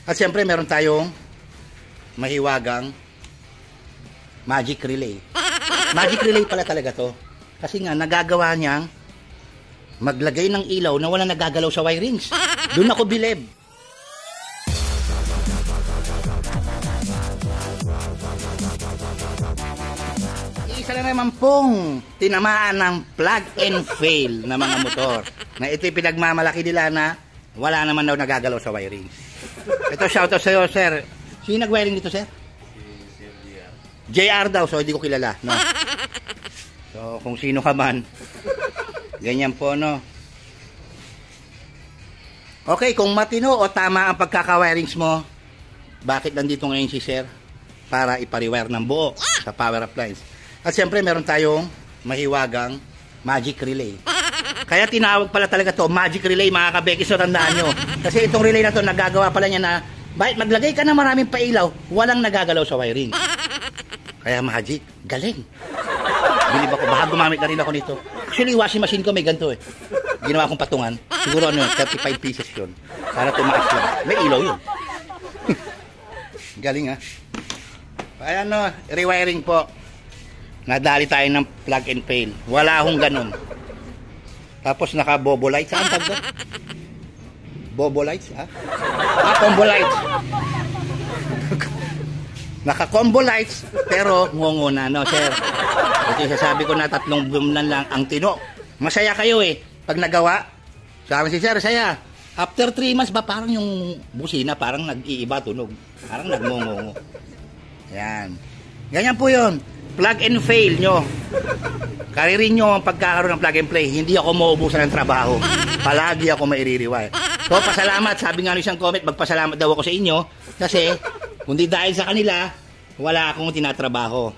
At siyempre, meron tayong mahiwagang magic relay. Magic relay pala talaga to. Kasi nga, nagagawa niyang maglagay ng ilaw na wala nagagalaw sa wirings. Doon ako bilib. Isa na naman pong tinamaan ng plug and fail na mga motor. Na ito'y pinagmamalaki nila na wala naman daw nagagalaw sa wirings. Ito, shoutout sa'yo, sir. Sino nag-wiring dito, sir? Si JR. JR daw, so hindi ko kilala. No? So, kung sino ka man, ganyan po, no? Okay, kung matino o tama ang pagkaka-wirings mo, bakit nandito ngayon si sir? Para ipariwire ng buo sa power appliance. At siyempre, meron tayong mahiwagang magic relay. Kaya tinawag pala talaga to magic relay, mga kabekis, so tandaan nyo. Kasi itong relay na to, nagagawa pala niya na, bakit maglagay ka na maraming pailaw, walang nagagalaw sa wiring. Kaya magic, galing. Bilib ako, baka gumamit na rin ako nito. Actually, washing machine ko may ganito eh. Ginawa kong patungan. Siguro ano yun, 35 pieces yun. Para tumaas lang. May ilaw yun. Galing ha. Kaya ano, rewiring po. Nadali tayo ng plug and fail. Wala akong ganun. Tapos naka-bobo lights. Saan tag doon? Bobo lights, ha? Combo lights. Naka-combo lights, pero ngunguna, no, sir? Ito yung sasabi ko na 3 bulan lang ang tino. Masaya kayo eh. Pag nagawa, sabi si sir, saya. After 3 months ba, parang yung busina, parang nag-iiba tunog. Parang nagmungungo. Yan. Ganyan po yun. Plug and fail nyo. Karirin nyo ang pagkakaroon ng plug and play. Hindi ako mauubusan ng trabaho. Palagi ako maiririwire. So, pasalamat. Sabi nga ng isang comment, magpasalamat daw ako sa inyo. Kasi, kundi dahil sa kanila, wala akong tinatrabaho.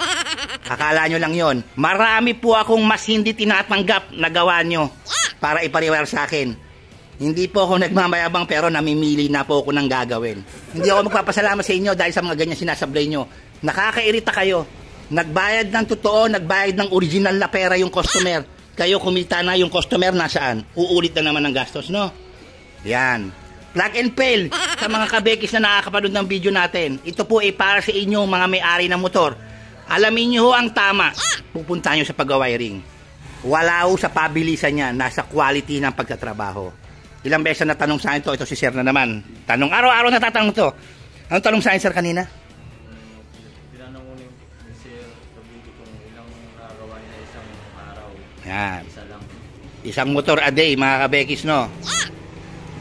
Akala nyo lang yon. Marami po akong mas hindi tinatanggap na gawa nyo para ipariwire sa akin. Hindi po ako nagmamayabang pero namimili na po ako ng gagawin. Hindi ako magpapasalamat sa inyo dahil sa mga ganyan sinasablay nyo. Nakakairita kayo. Nagbayad ng totoo, nagbayad ng original na pera yung customer. Kayo kumita na, yung customer nasaan? Uulit na naman ng gastos, no? Yan. Plug and fail sa mga kabekis na nakakapanood ng video natin. Ito po ay para sa inyo mga may-ari ng motor. Alamin nyo ho ang tama. Pupunta nyo sa pag-wiring. Wala ho sa pabilisan niya, nasa quality ng pagtatrabaho. Ilang beses na tanong sa akin to, ito si sir na naman. Tanong, araw-araw natatanong to. Anong tanong sa akin, sir, kanina? Tinanong ko ni sir, sabi ko kung ilang nagawa niya isang araw. Yan. Isa lang. Isang motor a day, mga kabekis, no?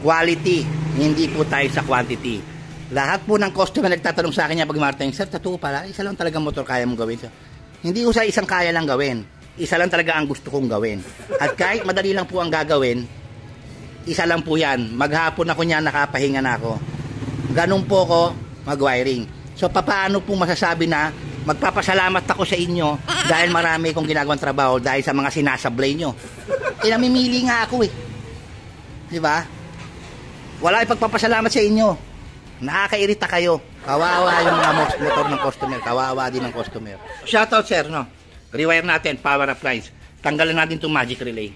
Quality, hindi po tayo sa quantity. Lahat po ng customer nagtatanong sa akin niya pag Martin, sir, totoo pala, isa lang talaga motor kaya mong gawin. Sir. Hindi ko sa isang kaya lang gawin. Isa lang talaga ang gusto kong gawin. At kahit madali lang po ang gagawin, isa lang po yan. Maghapon ako niya, nakapahinga na ako. Ganun po ko mag-wiring. So, paano po masasabi na magpapasalamat ako sa inyo dahil marami kong ginagawang trabaho dahil sa mga sinasablay nyo. Namimili nga ako eh. Diba? Wala ipagpapasalamat sa inyo. Nakakairita kayo. Kawawa yung mga motor ng customer. Kawawa din ng customer. Shoutout, sir, no? Rewire natin, power appliance. Tanggalan natin itong magic relay.